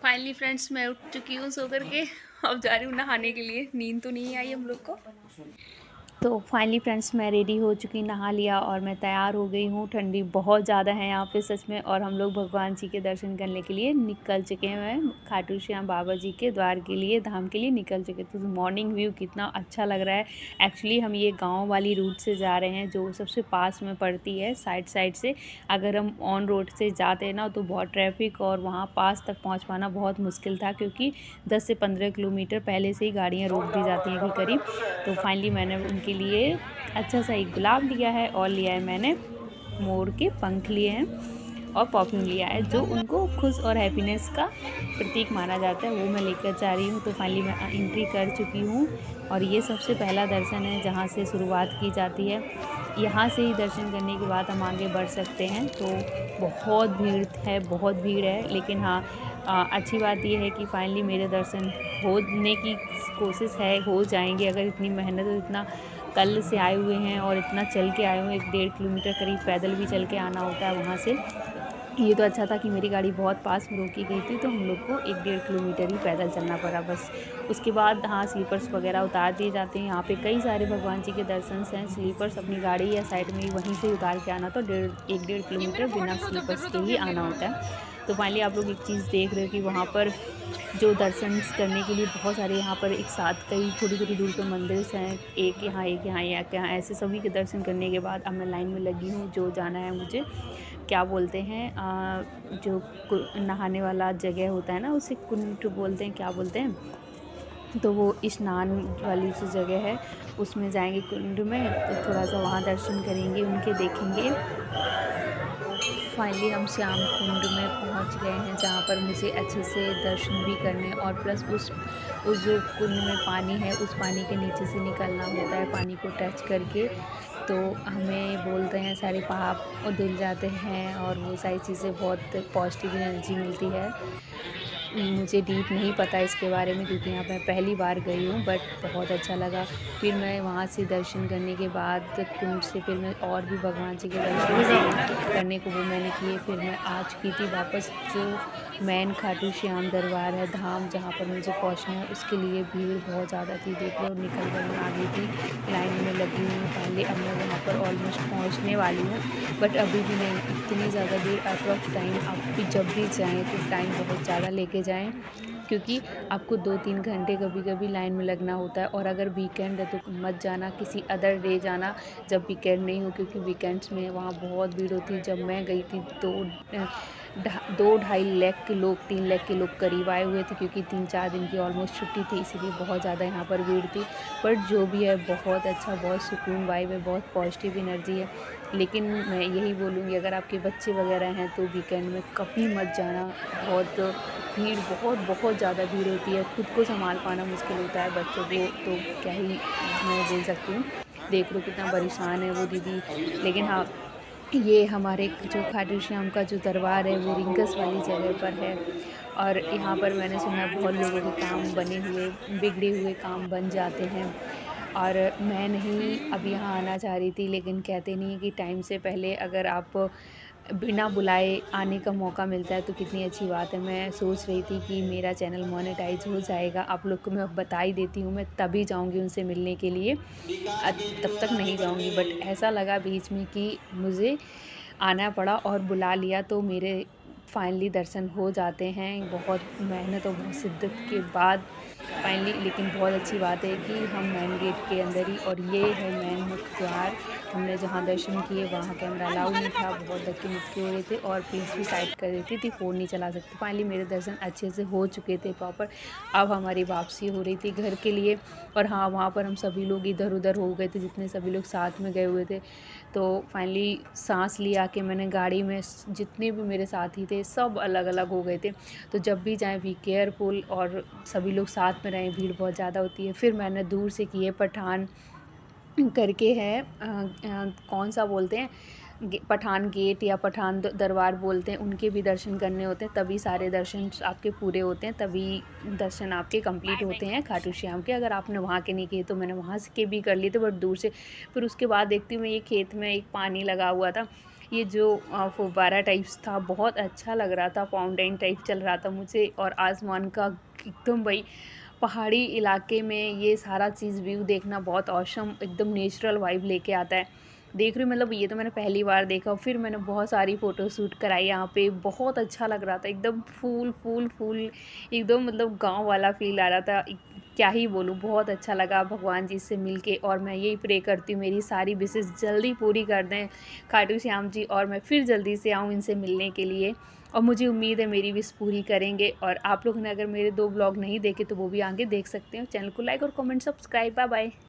Finally friends मैं उठ चुकी हूँ सो करके। अब जा रही हूँ नहाने के लिए। नींद तो नहीं आई हम लोग को। तो फाइनली फ्रेंड्स मैं रेडी हो चुकी, नहा लिया और मैं तैयार हो गई हूँ। ठंडी बहुत ज़्यादा है यहाँ पे सच में। और हम लोग भगवान जी के दर्शन करने के लिए निकल चुके हैं। खाटू श्याम बाबा जी के द्वार के लिए, धाम के लिए निकल चुके। तो मॉर्निंग व्यू कितना अच्छा लग रहा है। एक्चुअली हम ये गांव वाली रूट से जा रहे हैं जो सबसे पास में पड़ती है साइड से। अगर हम ऑन रोड से जाते हैं ना तो बहुत ट्रैफिक और वहाँ पास तक पहुँच पाना बहुत मुश्किल था, क्योंकि 10 से 15 किलोमीटर पहले से ही गाड़ियाँ रोक दी जाती हैं कि करीब। तो फाइनली मैंने उनके लिए अच्छा सा एक गुलाब लिया है और लिया है मैंने मोर के पंख लिए हैं और परफ्यूम लिया है जो उनको खुश और हैप्पीनेस का प्रतीक माना जाता है, वो मैं लेकर जा रही हूँ। तो फाइनली मैं एंट्री कर चुकी हूँ और ये सबसे पहला दर्शन है जहाँ से शुरुआत की जाती है। यहाँ से ही दर्शन करने के बाद हम आगे बढ़ सकते हैं। तो बहुत भीड़ है, बहुत भीड़ है, लेकिन हाँ अच्छी बात ये है कि फाइनली मेरे दर्शन होने की कोशिश है, हो जाएंगे। अगर इतनी मेहनत और इतना कल से आए हुए हैं और इतना चल के आए हुए हैं, 1-1.5 किलोमीटर करीब पैदल भी चल के आना होता है वहाँ से। ये तो अच्छा था कि मेरी गाड़ी बहुत पास में रोकी गई थी, तो हम लोग को 1-1.5 किलोमीटर ही पैदल चलना पड़ा बस। उसके बाद हाँ स्लीपर्स वगैरह उतार दिए जाते हैं। यहाँ पे कई सारे भगवान जी के दर्शन हैं। स्लीपर्स अपनी गाड़ी या साइड में ही वहीं से उतार के आना, तो 1-1.5 किलोमीटर बिना स्लीपर्स के ही आना होता है। तो फाइनली आप लोग एक चीज़ देख रहे हो कि वहाँ पर जो दर्शन करने के लिए बहुत सारे यहाँ पर एक साथ कई थोड़ी-थोड़ी दूर पे मंदिर हैं। एक यहाँ, एक यहाँ, एक यहाँ, ऐसे सभी के दर्शन करने के बाद अब मैं लाइन में लगी हूँ जो जाना है मुझे। क्या बोलते हैं जो नहाने वाला जगह होता है ना, उसे कुंड बोलते हैं, क्या बोलते हैं। तो वो स्नान वाली जो जगह है उसमें जाएंगे कुंड में, तो थोड़ा सा वहाँ दर्शन करेंगे, उनके देखेंगे। फाइनली हम श्याम कुंड में पहुंच गए हैं जहाँ पर मुझे अच्छे से दर्शन भी करने और प्लस उस जो कुंड में पानी है उस पानी के नीचे से निकलना होता है, पानी को टच करके। तो हमें बोलते हैं सारे पाप और धुल जाते हैं और वो सारी चीज़ें, बहुत पॉजिटिव एनर्जी मिलती है। मुझे डीप नहीं पता इसके बारे में क्योंकि यहाँ मैं पहली बार गई हूँ, बट बहुत अच्छा लगा। फिर मैं वहाँ से दर्शन करने के बाद कुंड से फिर मैं और भी भगवान जी के दर्शन करने को वो मैंने किए। फिर मैं आ चुकी थी वापस जो मेन खाटू श्याम दरबार है, धाम, जहाँ पर मुझे पहुँचना है। उसके लिए भीड़ बहुत ज़्यादा थी, देख लो निकल कर मैं आ गई थी, लाइन में लगी हुई पहले। अब मैं वहाँ पर ऑलमोस्ट पहुँचने वाली हूँ, बट अभी भी नहीं, इतनी ज़्यादा भीड़। अप्रॉक्स टाइम आप भी जब भी जाएँ तो टाइम बहुत ज़्यादा लेके जाएँ, क्योंकि आपको 2-3 घंटे कभी कभी लाइन में लगना होता है। और अगर वीकेंड है तो मत जाना, किसी अदर डे जाना जब वीकेंड नहीं हो, क्योंकि वीकेंड्स में वहाँ बहुत भीड़ होती है। जब मैं गई थी तो 2-2.5 लाख के लोग, 3 लाख के लोग करीब आए हुए थे, क्योंकि 3-4 दिन की ऑलमोस्ट छुट्टी थी, इसीलिए बहुत ज़्यादा यहाँ पर भीड़ थी। बट जो भी है बहुत अच्छा, बहुत सुकून वाइब है, बहुत पॉजिटिव एनर्जी है। लेकिन मैं यही बोलूँगी अगर आपके बच्चे वगैरह हैं तो वीकेंड में कभी मत जाना। बहुत भीड़, बहुत बहुत ज़्यादा भीड़ होती है, खुद को संभाल पाना मुश्किल होता है, बच्चों को तो क्या ही मैं बोल सकती हूँ। देख लो कितना परेशान है वो दीदी। लेकिन हाँ, ये हमारे जो खाटू श्याम का जो दरबार है वो रिंगस वाली जगह पर है। और यहाँ पर मैंने सुना है बहुत लोगों के काम बने हुए, बिगड़े हुए काम बन जाते हैं। और मैं नहीं अब यहाँ आना चाह रही थी, लेकिन कहते नहीं है कि टाइम से पहले अगर आप बिना बुलाए आने का मौका मिलता है तो कितनी अच्छी बात है। मैं सोच रही थी कि मेरा चैनल मोनेटाइज हो जाएगा, आप लोग को मैं अब बता ही देती हूँ, मैं तभी जाऊँगी उनसे मिलने के लिए। तब तक नहीं जाऊँगी, बट ऐसा लगा बीच में कि मुझे आना पड़ा और बुला लिया, तो मेरे फाइनली दर्शन हो जाते हैं बहुत मेहनत और बहुत शिद्दत के बाद फाइनली। लेकिन बहुत अच्छी बात है कि हम मेन गेट के अंदर ही, और ये है मेन मुख्य द्वार। हमने जहाँ दर्शन किए वहाँ कैमरा अलाउ नहीं था, बहुत धक्के मुक्के हो रहे थे और पुलिस भी साइड कर देती थी, फ़ोन नहीं चला सकते। फाइनली मेरे दर्शन अच्छे से हो चुके थे प्रॉपर। अब हमारी वापसी हो रही थी घर के लिए। और हाँ, वहाँ पर हम सभी लोग इधर उधर हो गए थे, जितने सभी लोग साथ में गए हुए थे। तो फाइनली सांस लिया कि मैंने गाड़ी में जितने भी मेरे साथी थे सब अलग अलग हो गए थे। तो जब भी जाएं बी केयरफुल और सभी लोग साथ में रहें, भीड़ बहुत ज़्यादा होती है। फिर मैंने दूर से किए पठान करके है, कौन सा बोलते हैं, पठान गेट या पठान दरबार बोलते हैं, उनके भी दर्शन करने होते हैं, तभी सारे दर्शन आपके पूरे होते हैं, तभी दर्शन आपके कंप्लीट होते हैं खाटू श्याम के। अगर आपने वहाँ के नहीं किए तो मैंने वहाँ से के भी कर लिए थे, बट दूर से। फिर उसके बाद देखती हूँ मैं ये खेत में एक पानी लगा हुआ था, ये जो फुब्बारा टाइप्स था बहुत अच्छा लग रहा था, फाउंटेन टाइप चल रहा था मुझे, और आसमान का एकदम भाई पहाड़ी इलाके में ये सारा चीज़ व्यू देखना बहुत ऑसम, एकदम नेचुरल वाइब लेके आता है। देख रही हूँ, मतलब ये तो मैंने पहली बार देखा, फिर मैंने बहुत सारी फ़ोटो शूट कराई यहाँ पे, बहुत अच्छा लग रहा था, एकदम फूल फूल फूल, एकदम मतलब गाँव वाला फ़ील आ रहा था। क्या ही बोलूँ, बहुत अच्छा लगा भगवान जी से मिलके, और मैं यही प्रे करती हूँ मेरी सारी विशेज़ जल्दी पूरी कर दें खाटू श्याम जी, और मैं फिर जल्दी से आऊँ इनसे मिलने के लिए। और मुझे उम्मीद है मेरी विश पूरी करेंगे, और आप लोगों ने अगर मेरे 2 ब्लॉग नहीं देखे तो वो भी आगे देख सकते हो। चैनल को लाइक और कमेंट सब्सक्राइब। Bye bye.